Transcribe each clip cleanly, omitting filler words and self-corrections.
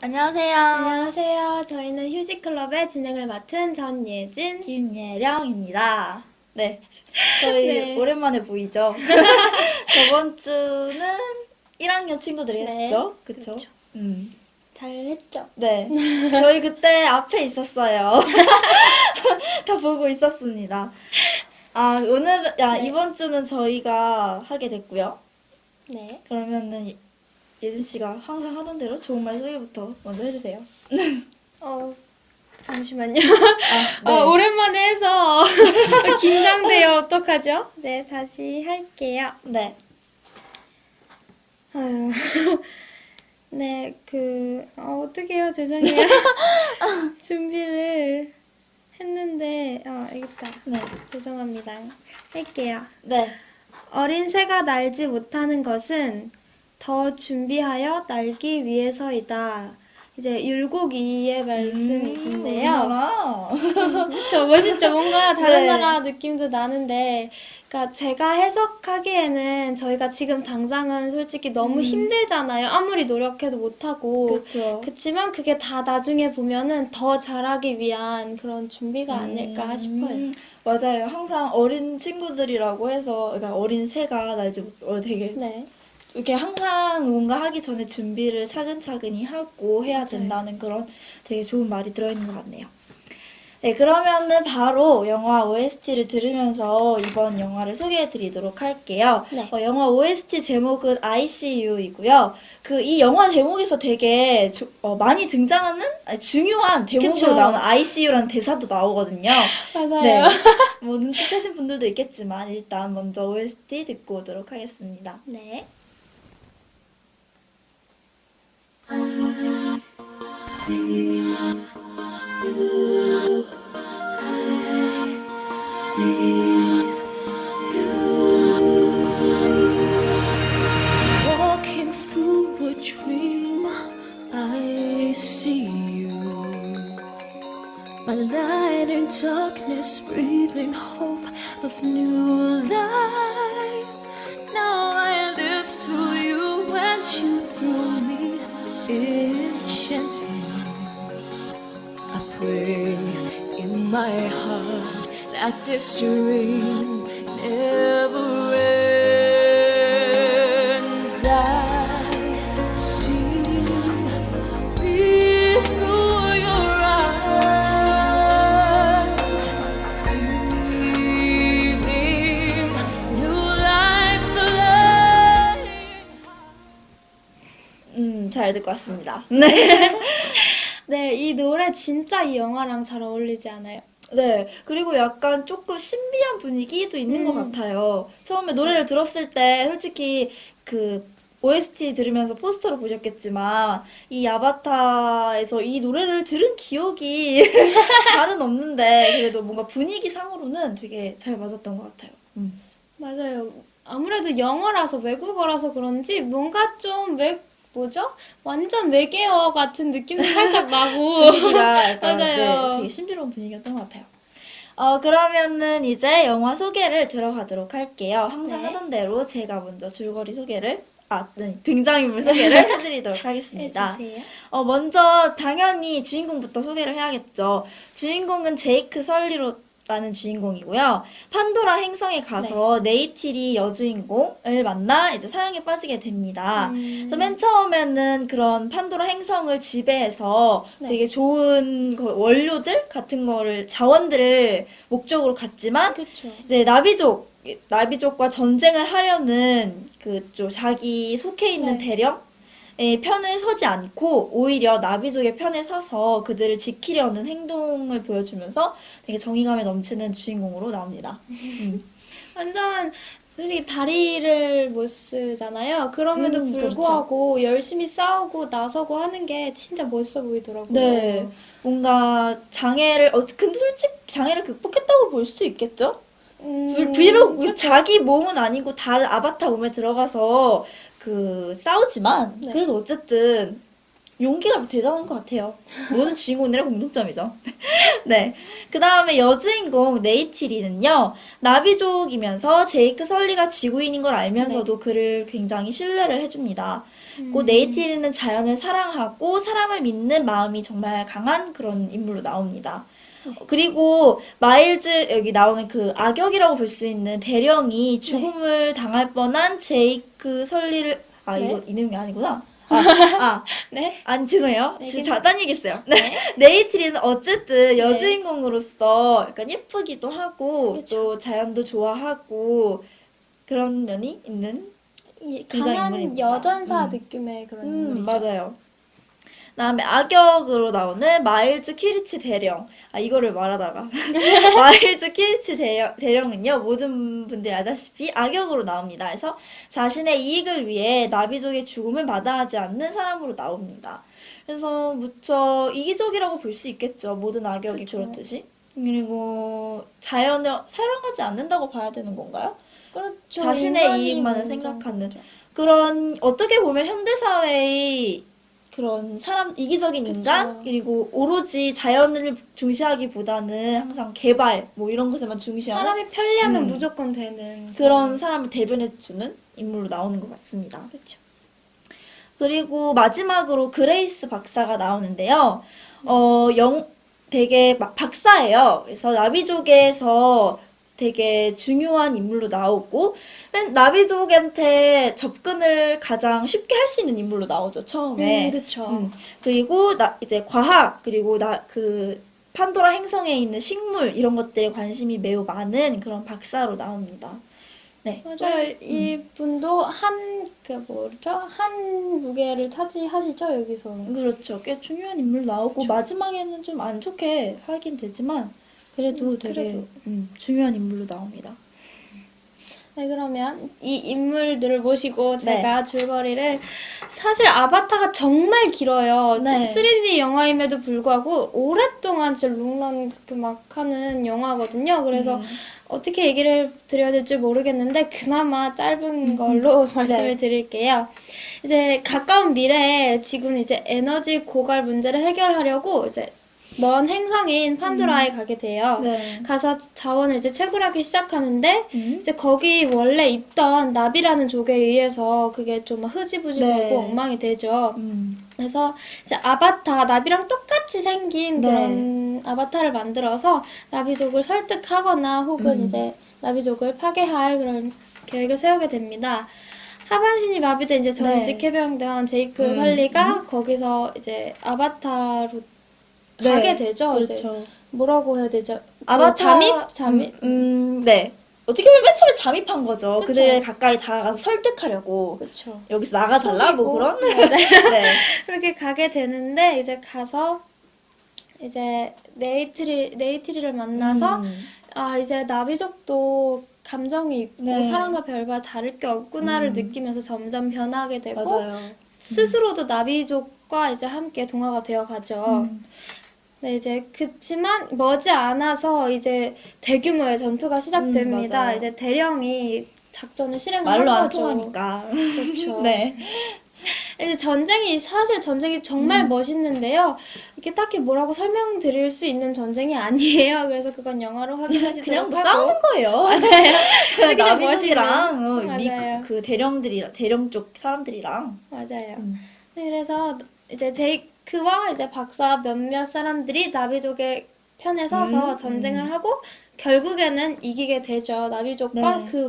안녕하세요. 안녕하세요. 저희는 휴직클럽의 진행을 맡은 전예진. 김예령입니다. 네. 저희 네. 오랜만에 보이죠? 저번 주는 1학년 친구들이 네, 했었죠? 그쵸? 그렇죠. 음. 잘 했죠? 네. 저희 그때 앞에 있었어요. 다 보고 있었습니다. 네. 이번 주는 저희가 하게 됐고요. 네. 그러면은 예진 씨가 항상 하던 대로 좋은 말 소개부터 먼저 해주세요. 잠시만요. 네. 오랜만에 해서 긴장돼요. 어떡하죠? 네, 다시 할게요. 네. 아유. 네, 어떡해요. 죄송해요. 준비를 했는데, 알겠다. 네. 죄송합니다. 할게요. 네. 어린 새가 날지 못하는 것은 더 준비하여 날기 위해서이다. 이제 율곡이의 말씀이신데요. 우리나라. 그쵸, 멋있죠? 뭔가 다른 네. 나라 느낌도 나는데, 그러니까 제가 해석하기에는 저희가 지금 당장은 솔직히 너무 힘들잖아요. 아무리 노력해도 못하고. 그쵸. 그치만 그게 다 나중에 보면은 더 잘하기 위한 그런 준비가 아닐까 싶어요. 맞아요. 항상 어린 친구들이라고 해서, 그러니까 어린 새가 되게, 네. 이렇게 항상 뭔가 하기 전에 준비를 차근차근히 하고 해야 된다는 그런 되게 좋은 말이 들어있는 것 같네요. 네, 그러면은 바로 영화 OST를 들으면서 이번 영화를 소개해 드리도록 할게요. 네. 영화 OST 제목은 ICU이고요. 이 영화 제목에서 되게 많이 등장하는 중요한 대목으로 그쵸. 나오는 ICU라는 대사도 나오거든요. 맞아요. 네. 뭐 눈치채신 분들도 있겠지만 일단 먼저 OST 듣고 오도록 하겠습니다. 네. Walking through a dream, I see you. My light in darkness, breathing hope of new life. Now I live through you and you through me, enchanting. I pray in my heart that this dream never ends. I see me through your eyes, breathing new life flying. 잘 듣고 왔습니다. 네. 네, 이 노래 진짜 이 영화랑 잘 어울리지 않아요? 네, 그리고 약간 조금 신비한 분위기도 있는 것 같아요. 처음에 노래를 들었을 때 솔직히 OST 들으면서 포스터를 보셨겠지만 이 아바타에서 이 노래를 들은 기억이 잘은 없는데 그래도 뭔가 분위기상으로는 되게 잘 맞았던 것 같아요. 맞아요. 아무래도 영어라서 외국어라서 그런지 뭔가 좀 뭐죠? 완전 외계어 같은 느낌도 살짝 나고. 분위기가 약간 맞아요. 네, 되게 신비로운 분위기였던 것 같아요. 그러면은 이제 영화 소개를 들어가도록 할게요. 항상 네. 하던 대로 제가 먼저 줄거리 소개를, 네, 등장인물 소개를 해드리도록 하겠습니다. 해주세요. 먼저 당연히 주인공부터 소개를 해야겠죠. 주인공은 제이크 설리로라는 주인공이고요. 판도라 행성에 가서 네이티리 여주인공을 만나 이제 사랑에 빠지게 됩니다. 그래서 맨 처음에는 그런 판도라 행성을 지배해서 네. 되게 좋은 원료들 같은 거를 자원들을 목적으로 갔지만 그쵸. 이제 나비족과 전쟁을 하려는 자기 속해 있는 네. 대령의 편에 서지 않고 오히려 나비족의 편에 서서 그들을 지키려는 행동을 보여주면서 되게 정의감에 넘치는 주인공으로 나옵니다. 완전 솔직히 다리를 못 쓰잖아요. 그럼에도 불구하고 열심히 싸우고 나서고 하는 게 진짜 멋있어 보이더라고요. 네, 뭔가 근데 솔직히 장애를 극복했다고 볼 수도 있겠죠? 비록 그쵸. 자기 몸은 아니고 다른 아바타 몸에 들어가서 싸우지만 네. 그래도 어쨌든 용기가 대단한 것 같아요. 모든 주인공들의 공통점이죠. 네. 그 다음에 여주인공 네이티리는요, 나비족이면서 제이크 설리가 지구인인 걸 알면서도 그를 굉장히 신뢰를 해줍니다. 네이티리는 자연을 사랑하고 사람을 믿는 마음이 정말 강한 그런 인물로 나옵니다. 그리고 마일즈 여기 나오는 그 악역이라고 볼 수 있는 대령이 죽음을 당할 뻔한 제이크 설리를 네. 이거 이 내용이 아니구나. 네. 아니 죄송해요. 네, 지금 괜찮- 다 딴 얘기했어요. 네. 네이트리는 어쨌든 여주인공으로서 약간 예쁘기도 하고 그쵸. 또 자연도 좋아하고 그런 면이 있는 강한 등장인물입니다. 여전사 느낌의 그런 인물이죠. 맞아요. 그다음에 악역으로 나오는 마일즈 퀴리치 대령. 이거를 말하다가 마일즈 퀴리치 대령은요 모든 분들이 알다시피 악역으로 나옵니다. 그래서 자신의 이익을 위해 나비족의 죽음을 마다하지 않는 사람으로 나옵니다. 그래서 무척 이기적이라고 볼 수 있겠죠. 모든 악역이 그쵸. 그렇듯이. 그리고 자연을 사랑하지 않는다고 봐야 되는 건가요? 그렇죠. 자신의 인간이 이익만을 먼저인 생각하는 거죠. 그런 어떻게 보면 현대사회의 그런 이기적인 그쵸. 인간 그리고 오로지 자연을 중시하기보다는 항상 개발 뭐 이런 것에만 중시하는 사람이 편리하면 무조건 되는 그런 사람을 대변해주는 인물로 나오는 것 같습니다. 그렇죠. 그리고 마지막으로 그레이스 박사가 나오는데요. 되게 막 박사예요. 그래서 나비족에서 되게 중요한 인물로 나오고 나비족한테 접근을 가장 쉽게 할 수 있는 인물로 나오죠 처음에. 그렇죠. 그리고 이제 과학 그리고 그 판도라 행성에 있는 식물 이런 것들에 관심이 매우 많은 그런 박사로 나옵니다. 네. 맞아요. 이분도 한 무게를 차지하시죠 여기서는. 그렇죠. 꽤 중요한 인물 나오고 마지막에는 좀 안 좋게 하긴 되지만 그래도 되게 그래도. 중요한 인물로 나옵니다. 네, 그러면 이 인물들을 모시고 네. 제가 줄거리를 사실 아바타가 정말 길어요. 네. 3D 영화임에도 불구하고 오랫동안 진짜 롱런 그렇게 막 하는 영화거든요. 그래서 어떻게 얘기를 드려야 될지 모르겠는데 그나마 짧은 걸로 말씀을 네. 드릴게요. 이제 가까운 미래에 지구는 이제 에너지 고갈 문제를 해결하려고 이제 먼 행성인 판도라에 가게 돼요. 네. 가서 자원을 이제 채굴하기 시작하는데 음. 이제 거기 원래 있던 나비라는 족에 의해서 그게 좀 흐지부지 네. 되고 엉망이 되죠. 음. 그래서 이제 나비랑 똑같이 생긴 네. 그런 아바타를 만들어서 나비족을 설득하거나 혹은 이제 나비족을 파괴할 그런 계획을 세우게 됩니다. 하반신이 마비된 이제 전직 네. 해병대원 제이크 설리가 거기서 이제 아바타로 가게 되죠. 이제 그렇죠. 뭐라고 해야 되죠? 아바타 잠입. 네. 어떻게 보면 맨 처음에 잠입한 거죠. 그쵸. 그들 가까이 다가가서 설득하려고 그렇죠. 여기서 나가달라 뭐 그런. 맞아요. 네. 그렇게 가게 되는데 이제 가서 이제 네이트리를 만나서 이제 나비족도 감정이 있고 네. 사람과 별반 다를 게 없구나를 느끼면서 점점 변하게 되고 맞아요. 스스로도 나비족과 이제 함께 동화가 되어 가죠. 네, 이제 그치만 머지않아서 이제 대규모의 전투가 시작됩니다. 맞아요. 이제 대령이 작전을 실행을 말로 한 안 거죠. 통하니까. 그렇죠. 네. 이제 사실 전쟁이 정말 멋있는데요. 이렇게 딱히 뭐라고 설명드릴 수 있는 전쟁이 아니에요. 그래서 그건 영화로 확인하시도록 그냥 뭐 하고. 싸우는 거예요. 맞아요. 그냥 나비족이랑 맞아요. 그 대령 쪽 사람들이랑. 맞아요. 네, 그래서 이제 제이크와 이제 박사 몇몇 사람들이 나비족의 편에 서서 전쟁을 하고 결국에는 이기게 되죠. 나비족과 네. 그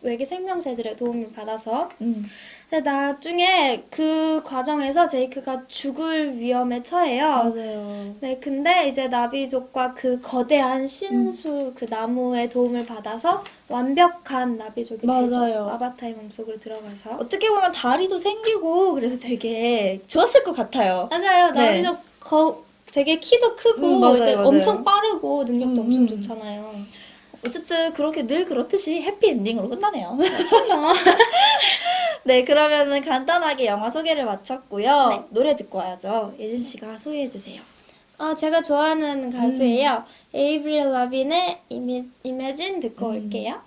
외계 생명체들의 도움을 받아서. 음. 근데 나중에 그 과정에서 제이크가 죽을 위험에 처해요. 맞아요. 네, 근데 이제 나비족과 그 거대한 신수 그 나무의 도움을 받아서 완벽한 나비족이 맞아요. 되죠. 아바타의 몸속으로 들어가서. 어떻게 보면 다리도 생기고 그래서 되게 좋았을 것 같아요. 맞아요. 네. 나비족 되게 키도 크고 맞아요, 이제 맞아요. 엄청 빠르고 능력도 엄청 좋잖아요. 어쨌든 그렇게 늘 그렇듯이 해피엔딩으로 끝나네요. 그렇죠. 네, 그러면은 간단하게 영화 소개를 마쳤고요. 네. 노래 듣고 와야죠. 예진 씨가 소개해 주세요. 제가 좋아하는 가수예요. 에이브릴 라빈의 Imagine 듣고 올게요.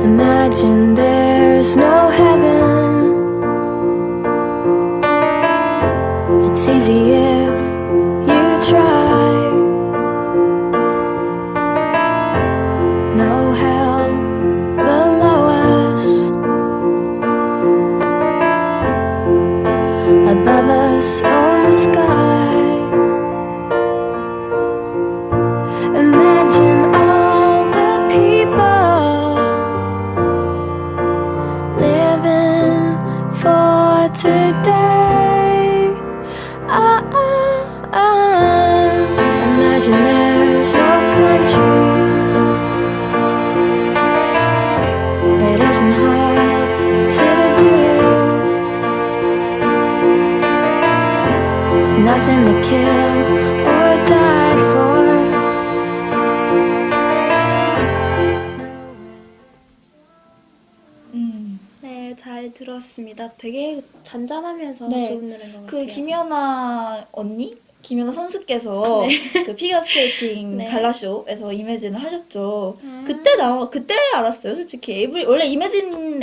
Imagine there's no heaven. 잘 들었습니다. 되게 잔잔하면서 네. 좋은 노래인 것 같아요. 그 김연아 언니? 김연아 선수께서 그 피겨스케이팅 네. 갈라쇼에서 이매진을 하셨죠. 아. 그때 알았어요, 솔직히. 원래 이매진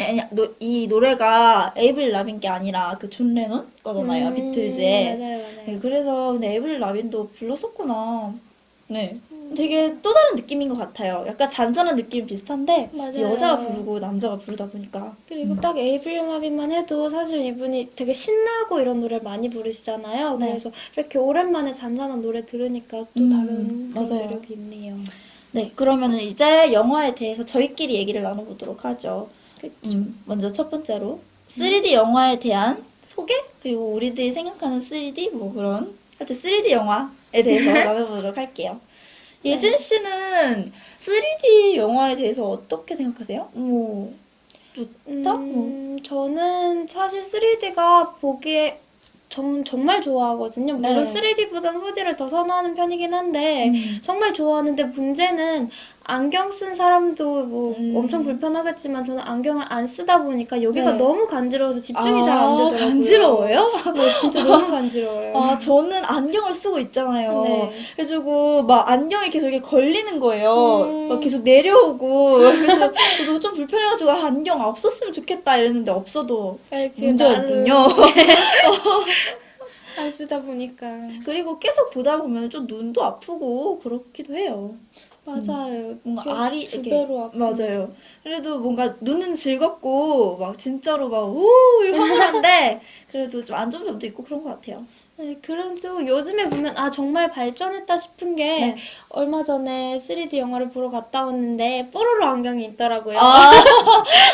이 노래가 에이브릴 라빈 게 아니라 그 존 레논 거잖아요, 비틀즈의. 맞아요. 네, 그래서 근데 에이브릴 라빈도 불렀었구나. 네. 되게 또 다른 느낌인 것 같아요. 약간 잔잔한 느낌 비슷한데 맞아요. 여자가 부르고 남자가 부르다 보니까. 그리고 딱 에이브릴 라빈만 해도 사실 이분이 되게 신나고 이런 노래를 많이 부르시잖아요. 네. 그래서 이렇게 오랜만에 잔잔한 노래 들으니까 또 다른 그런 맞아요. 매력이 있네요. 네, 그러면은 이제 영화에 대해서 저희끼리 얘기를 나눠보도록 하죠. 먼저 첫 번째로 3D 영화에 대한 소개? 그리고 우리들이 생각하는 3D? 뭐 그런 하여튼 3D 영화에 대해서 나눠보도록 할게요. 예진 씨는 3D 영화에 대해서 어떻게 생각하세요? 뭐 좋다? 저는 사실 3D가 보기에 정말 좋아하거든요. 물론 네. 3D보다는 4D를 더 선호하는 편이긴 한데 정말 좋아하는데 문제는 안경 쓴 사람도 뭐 엄청 불편하겠지만 저는 안경을 안 쓰다 보니까 여기가 네. 너무 간지러워서 집중이 잘 안 되더라고요. 간지러워요? 네, 진짜 너무 간지러워요. 아, 저는 안경을 쓰고 있잖아요. 네. 그래가지고, 막, 안경이 계속 이렇게 걸리는 거예요. 막 계속 내려오고. 그래서 저도 좀 불편해가지고, 아, 안경 없었으면 좋겠다 이랬는데, 없어도 네, 그게 문제가 나름 있군요. 안 쓰다 보니까. 그리고 계속 보다 보면 좀 눈도 아프고, 그렇기도 해요. 맞아요. 뭔가 이렇게 알이, 두 이렇게. 배로 아프고. 맞아요. 그래도 뭔가 눈은 즐겁고, 막 진짜로 막, 우! 이렇게 화려한데, 그래도 좀 안 좋은 점도 있고 그런 것 같아요. 네, 그래도 요즘에 보면 정말 발전했다 싶은 게 네. 얼마 전에 3D 영화를 보러 갔다 왔는데 뽀로로 안경이 있더라고요. 아,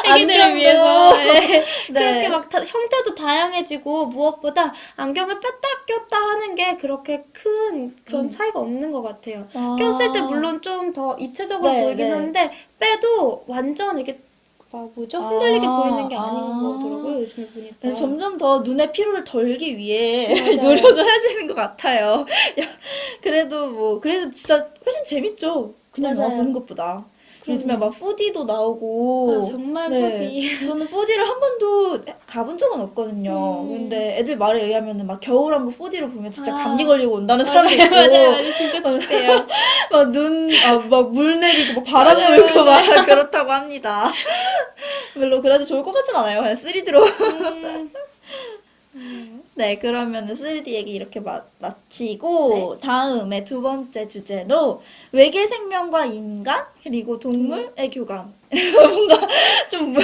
애기들을 안경도. 위해서. 네. 네. 그렇게 막 형태도 다양해지고 무엇보다 안경을 뺐다 꼈다 하는 게 그렇게 큰 그런 차이가 없는 것 같아요. 아. 꼈을 때 물론 좀 더 입체적으로 네, 보이긴 네. 하는데 빼도 완전 이게 흔들리게 보이는 게 아닌 아. 거더라고요. 요즘에 보니까. 네, 점점 더 눈의 피로를 덜기 위해 맞아요. 노력을 하시는 것 같아요. 그래도 진짜 훨씬 재밌죠. 그냥 영화 맞아요. 보는 것보다. 그럼요. 요즘에 막 4D도 나오고. 정말 네. 4D. 저는 4D를 한 번도 가본 적은 없거든요. 근데 애들 말에 의하면은 막 겨울왕국 4D로 보면 진짜 감기 걸리고 온다는 사람도 있고. 맞아요. 진짜 춥대요. 막 물 내리고, 막 바람 맞아요, 불고, 막 그렇다고 합니다. 별로 그래도 좋을 것 같진 않아요. 그냥 3D로. 네, 그러면은 3D 얘기 이렇게 마치고, 다음에 두 번째 주제로 외계 생명과 인간, 그리고 동물의 교감. 뭔가 좀,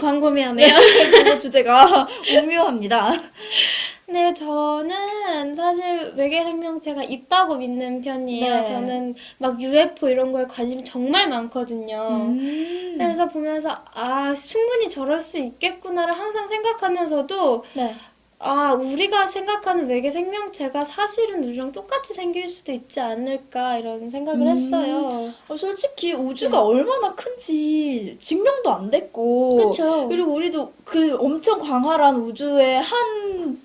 광범위하네요. 그거 주제가 오묘합니다. 네, 저는 사실 외계 생명체가 있다고 믿는 편이에요. 네. 저는 막 UFO 이런 거에 관심이 정말 많거든요. 그래서 보면서 충분히 저럴 수 있겠구나를 항상 생각하면서도 네. 우리가 생각하는 외계 생명체가 사실은 우리랑 똑같이 생길 수도 있지 않을까 이런 생각을 했어요. 솔직히 우주가 얼마나 큰지 증명도 안 됐고. 그쵸. 그리고 우리도 그 엄청 광활한 우주의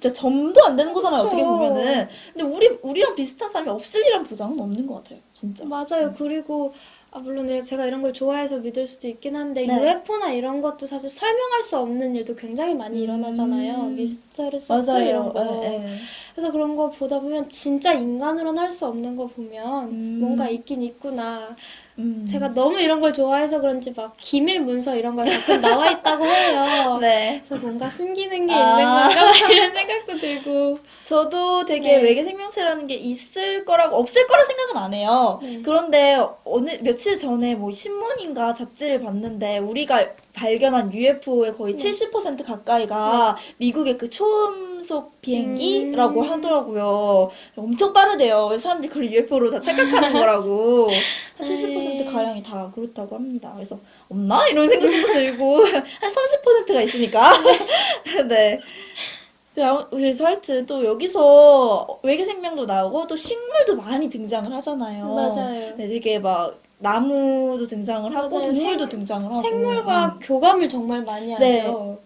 진짜 점도 안 되는 거잖아요, 그쵸. 어떻게 보면은. 근데 우리랑 비슷한 사람이 없을 리란 보장은 없는 것 같아요, 진짜. 맞아요. 그리고 물론 제가 이런 걸 좋아해서 믿을 수도 있긴 한데 네. UFO나 이런 것도 사실 설명할 수 없는 일도 굉장히 많이 일어나잖아요. 미스터리 서클 이런 거. 네. 그래서 그런 거 보다 보면 진짜 인간으로는 할 수 없는 거 보면 뭔가 있긴 있구나. 제가 너무 이런 걸 좋아해서 그런지 막 기밀 문서 이런 거 가끔 나와 있다고 해요. 네. 그래서 뭔가 숨기는 게 있는 건가 막 이런 생각도 들고. 저도 되게 네. 외계 생명체라는 게 있을 거라고, 없을 거라 생각은 안 해요. 네. 그런데 며칠 전에 뭐 신문인가 잡지를 봤는데 우리가 발견한 UFO의 거의 70% 가까이가 미국의 그 초음속 비행기라고 하더라고요. 엄청 빠르대요. 그래서 사람들이 그걸 UFO로 다 착각하는 거라고. 한 70% 가량이 다 그렇다고 합니다. 그래서 없나? 이런 생각도 들고 한 30%가 있으니까. 네. 그래서 하여튼 또 여기서 외계 생명도 나오고 또 식물도 많이 등장을 하잖아요. 맞아요. 네, 되게 막 나무도 등장을 하고 맞아요. 동물도 등장을 하고. 생물과 교감을 정말 많이 네. 하죠.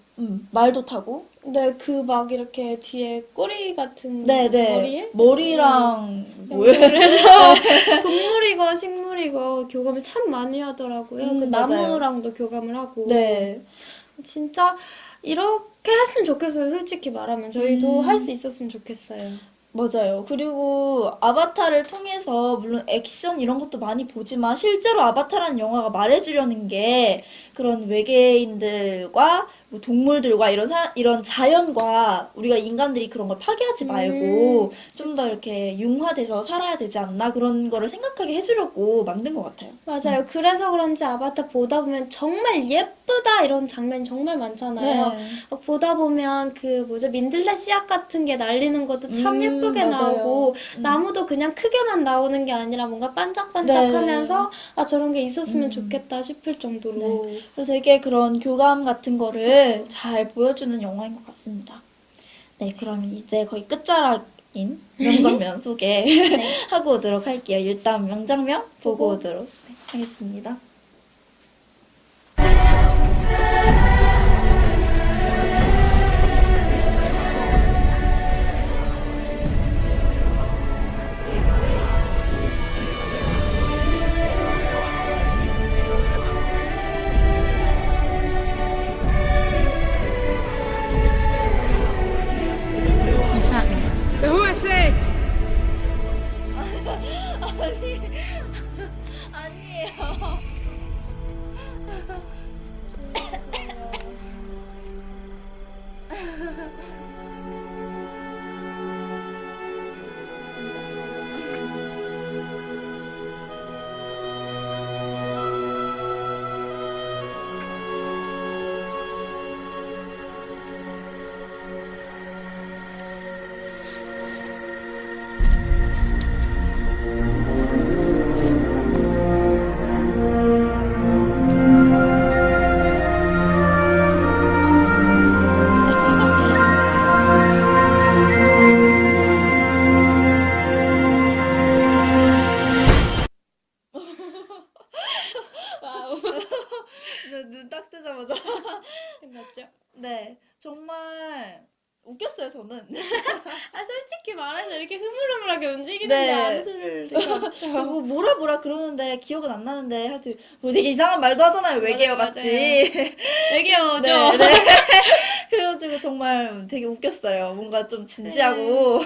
말도 타고. 네, 그 막 이렇게 뒤에 꼬리 같은 네네. 머리에 머리랑 뭐예요? 그래서 동물이고 식물이고 교감을 참 많이 하더라고요. 그 맞아요. 나무랑도 교감을 하고. 네. 진짜 이렇게 했으면 좋겠어요. 솔직히 말하면 저희도 할 수 있었으면 좋겠어요. 맞아요. 그리고 아바타를 통해서 물론 액션 이런 것도 많이 보지만 실제로 아바타라는 영화가 말해주려는 게 그런 외계인들과 뭐 동물들과 이런 자연과 우리가 인간들이 그런 걸 파괴하지 말고 좀 더 이렇게 융화돼서 살아야 되지 않나 그런 거를 생각하게 해주려고 만든 것 같아요. 맞아요. 그래서 그런지 아바타 보다 보면 정말 예쁘다 이런 장면이 정말 많잖아요. 네. 보다 보면 그 뭐죠 민들레 씨앗 같은 게 날리는 것도 참 예쁘게 맞아요. 나오고 나무도 그냥 크게만 나오는 게 아니라 뭔가 반짝반짝하면서 아 저런 게 있었으면 좋겠다 싶을 정도로 그래서 되게 그런 교감 같은 거를 잘 보여주는 영화인 것 같습니다. 네, 그럼 이제 거의 끝자락인 명장면 소개하고 오도록 할게요. 일단 명장면 보고 오도록 하겠습니다. What's happening? Who I say? 아니에요. 눈 딱 뜨자마자. 맞죠? 네, 정말 웃겼어요, 저는. 아 솔직히 말해서 이렇게 흐물흐물하게 움직이는데 네. 안 웃을 리가 없죠. 뭐 뭐라 그러는데 기억은 안 나는데 하여튼 뭐 되게 이상한 말도 하잖아요, 외계어 맞아요, 같이. 되게 어죠. 네, 네. 그래가지고 정말 되게 웃겼어요. 뭔가 좀 진지하고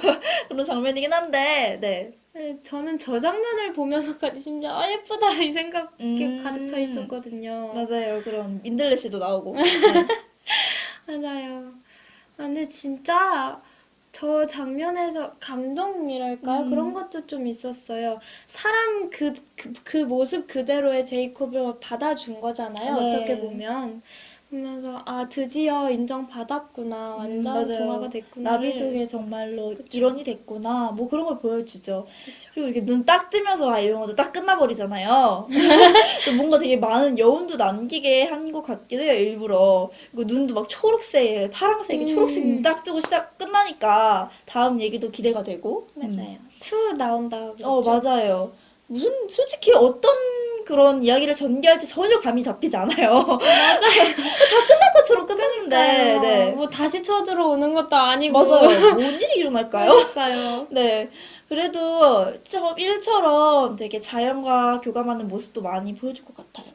그런 장면이긴 한데, 네. 네, 저는 저 장면을 보면서까지 심지어 아 예쁘다 이 생각이 가득 차 있었거든요. 맞아요. 그런 민들레 씨도 나오고. 네. 맞아요. 아, 근데 진짜 저 장면에서 감동이랄까요? 그런 것도 좀 있었어요. 사람 그 모습 그대로의 제이콥을 받아준 거잖아요. 네. 어떻게 보면. 보면서 아 드디어 인정받았구나. 완전 맞아요. 동화가 됐구나. 나비족의 정말로 일원이 됐구나. 뭐 그런 걸 보여주죠. 그리고 이렇게 눈 딱 뜨면서 이 영화도 딱 끝나버리잖아요. 뭔가 되게 많은 여운도 남기게 한 것 같기도 해요, 일부러. 그리고 눈도 막 초록색, 파란색, 초록색 눈 딱 뜨고 끝나니까 다음 얘기도 기대가 되고. 맞아요. 2 나온다고 그랬죠. 맞아요. 솔직히 어떤 그런 이야기를 전개할지 전혀 감이 잡히지 않아요. 맞아요. 다 끝날 것처럼 끝났는데, 네. 뭐 다시 쳐들어오는 것도 아니고. 맞아요. 뭔 일이 일어날까요? 그러니까요. 네. 그래도 1처럼 되게 자연과 교감하는 모습도 많이 보여줄 것 같아요.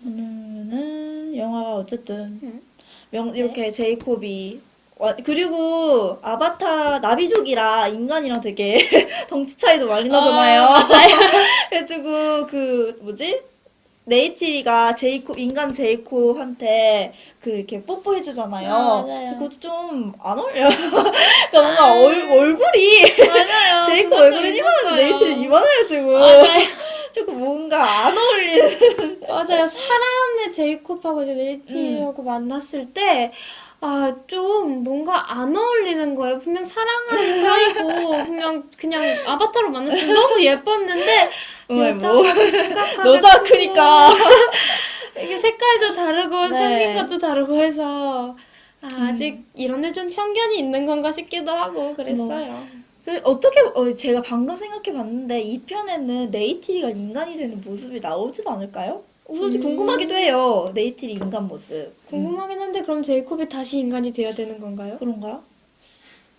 오늘은 영화가 어쨌든 이렇게 제이콥이 그리고 아바타 나비족이랑 인간이랑 되게 덩치 차이도 많이 나잖아요. 그래가지고 그 뭐지? 네이티리가 인간 제이콥한테 그 이렇게 뽀뽀해주잖아요. 맞아요. 그것도 좀 안 어울려요. 그러니까 뭔가 얼굴이 맞아요. 제이콥 그거 좀 얼굴은 이만한데 있었어요. 네이티리는 이만해요 지금. 맞아요. 조금 뭔가 안 어울리는. 맞아요. 사람의 제이콥하고 이제 네이티하고 만났을 때, 아, 좀 뭔가 안 어울리는 거예요. 분명 사랑하는 사이고, 분명 그냥 아바타로 만났을 때 너무 예뻤는데, 여자가 심각하게 여자가 크고, 크니까. 이게 색깔도 다르고, 네. 생긴 것도 다르고 해서, 아, 아직 이런 데 좀 편견이 있는 건가 싶기도 하고 그랬어요. 제가 방금 생각해 봤는데, 이 편에는 네이티리가 인간이 되는 모습이 나오지도 않을까요? 솔직히 궁금하기도 해요. 네이티리 인간 모습. 궁금하긴 한데, 그럼 제이콥이 다시 인간이 돼야 되는 건가요? 그런가요?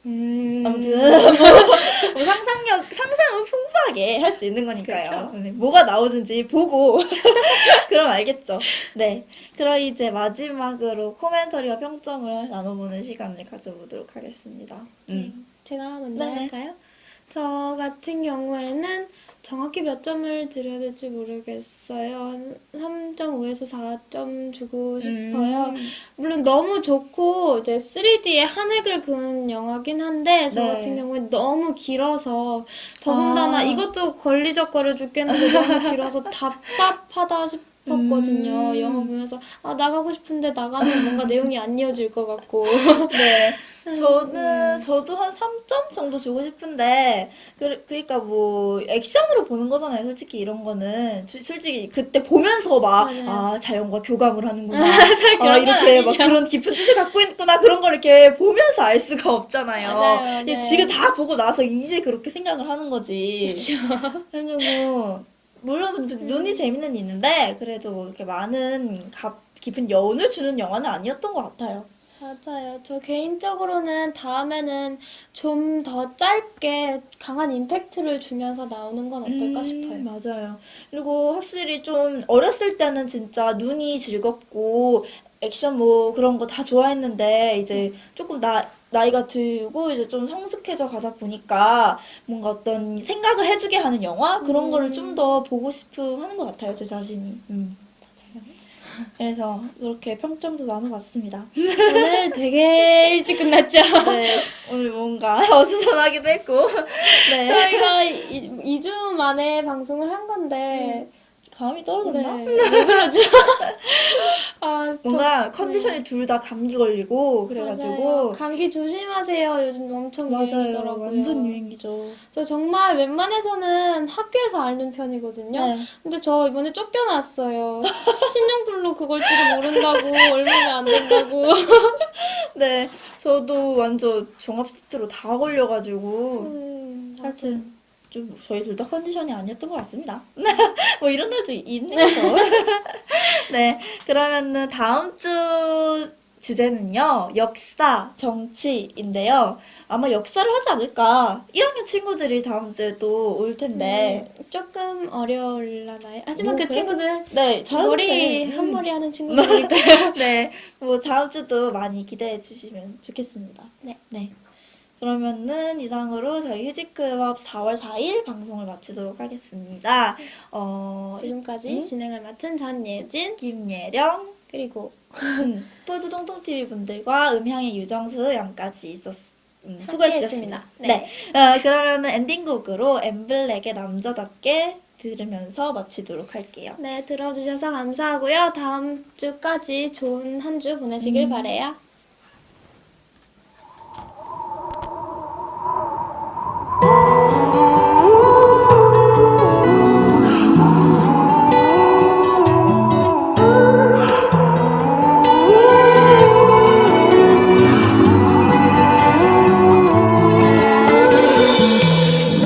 아무튼 아무튼, 상상은 풍부한 편하게 할 수 있는 거니까요. 그쵸. 네, 뭐가 나오는지 보고 그럼 알겠죠. 네. 그럼 이제 마지막으로 코멘터리와 평점을 나눠보는 시간을 가져보도록 하겠습니다. 제가 먼저 네네. 할까요? 저 같은 경우에는 정확히 몇 점을 드려야 될지 모르겠어요. 3.5에서 4점 주고 싶어요. 물론 너무 좋고 이제 3D에 한 획을 그은 영화긴 한데 저 네. 같은 경우에 너무 길어서 더군다나 아. 이것도 걸리적거려 죽겠는데 너무 길어서 답답하다 싶었거든요. 영화 보면서 아 나가고 싶은데 나가면 뭔가 내용이 안 이어질 것 같고 네. 저도 한 3점 정도 주고 싶은데, 그러니까 뭐, 액션으로 보는 거잖아요. 솔직히 이런 거는. 솔직히 그때 보면서 막, 맞아요. 아, 자연과 교감을 하는구나. 그런 건 이렇게 막 아니죠. 그런 깊은 뜻을 갖고 있구나. 그런 걸 이렇게 보면서 알 수가 없잖아요. 맞아요, 이게 맞아요. 지금 다 보고 나서 이제 그렇게 생각을 하는 거지. 그래가지고, 물론 눈이 재미는 있는데, 그래도 이렇게 많은 깊은 여운을 주는 영화는 아니었던 것 같아요. 맞아요. 저 개인적으로는 다음에는 좀 더 짧게 강한 임팩트를 주면서 나오는 건 어떨까 싶어요. 맞아요. 그리고 확실히 좀 어렸을 때는 진짜 눈이 즐겁고 액션 뭐 그런 거 다 좋아했는데 이제 조금 나이가 들고 이제 좀 성숙해져 가다 보니까 뭔가 어떤 생각을 해주게 하는 영화 그런 거를 좀 더 보고 싶어 하는 것 같아요, 제 자신이. 그래서 그렇게 평점도 나눠봤습니다. 오늘 되게 일찍 끝났죠? 네, 오늘 뭔가 어수선하기도 했고. 네. 저희가 2주 만에 방송을 한 건데 감이 네, 떨어졌나? 왜 그러죠? 아, 뭔가 컨디션이 둘 다 감기 걸리고 맞아요. 그래가지고 감기 조심하세요. 요즘 엄청 맞아요. 유행이더라고요. 완전 유행이죠. 저 정말 웬만해서는 학교에서 앓는 편이거든요. 네. 근데 저 이번에 쫓겨났어요. 신용불로 그걸 줄을 모른다고 얼마면 안 된다고. 네, 저도 완전 종합세트로 다 걸려가지고 하여튼 좀 저희 둘 다 컨디션이 아니었던 것 같습니다. 뭐 이런 날도 있는 거죠. 네, 그러면은 다음 주 주제는요, 역사, 정치인데요. 아마 역사를 하지 않을까. 1학년 친구들이 다음 주에 또 올 텐데. 조금 어려울라나요? 하지만 뭐 그 그래도- 친구들 네, 머리 잘하는데. 한 머리 하는 친구들이니까요. 네, 뭐 다음 주도 많이 기대해 주시면 좋겠습니다. 네. 그러면은 이상으로 저희 휴지클럽 4월 4일 방송을 마치도록 하겠습니다. 지금까지 진행을 맡은 전예진 김예령, 그리고 폴즈 통통TV 분들과 음향의 유정수 양까지 수고해 함께했습니다. 주셨습니다. 네. 그러면은 엔딩곡으로 엠블랙의 남자답게 들으면서 마치도록 할게요. 네, 들어주셔서 감사하고요. 다음 주까지 좋은 한 주 보내시길 바래요.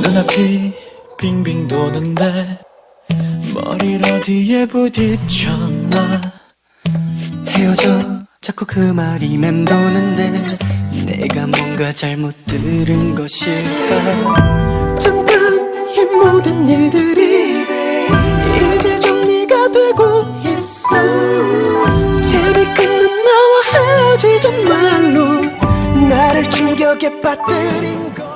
눈앞이 빙빙 도는데 머리를 어디에 부딪혔나 헤어져 자꾸 그 말이 맴도는데 내가 뭔가 잘못 들은 것일까 잠깐 이 모든 일들이 이제 정리가 되고 있어 재미 끝난 나와 헤어지잔 말로 나를 충격에 빠뜨린 것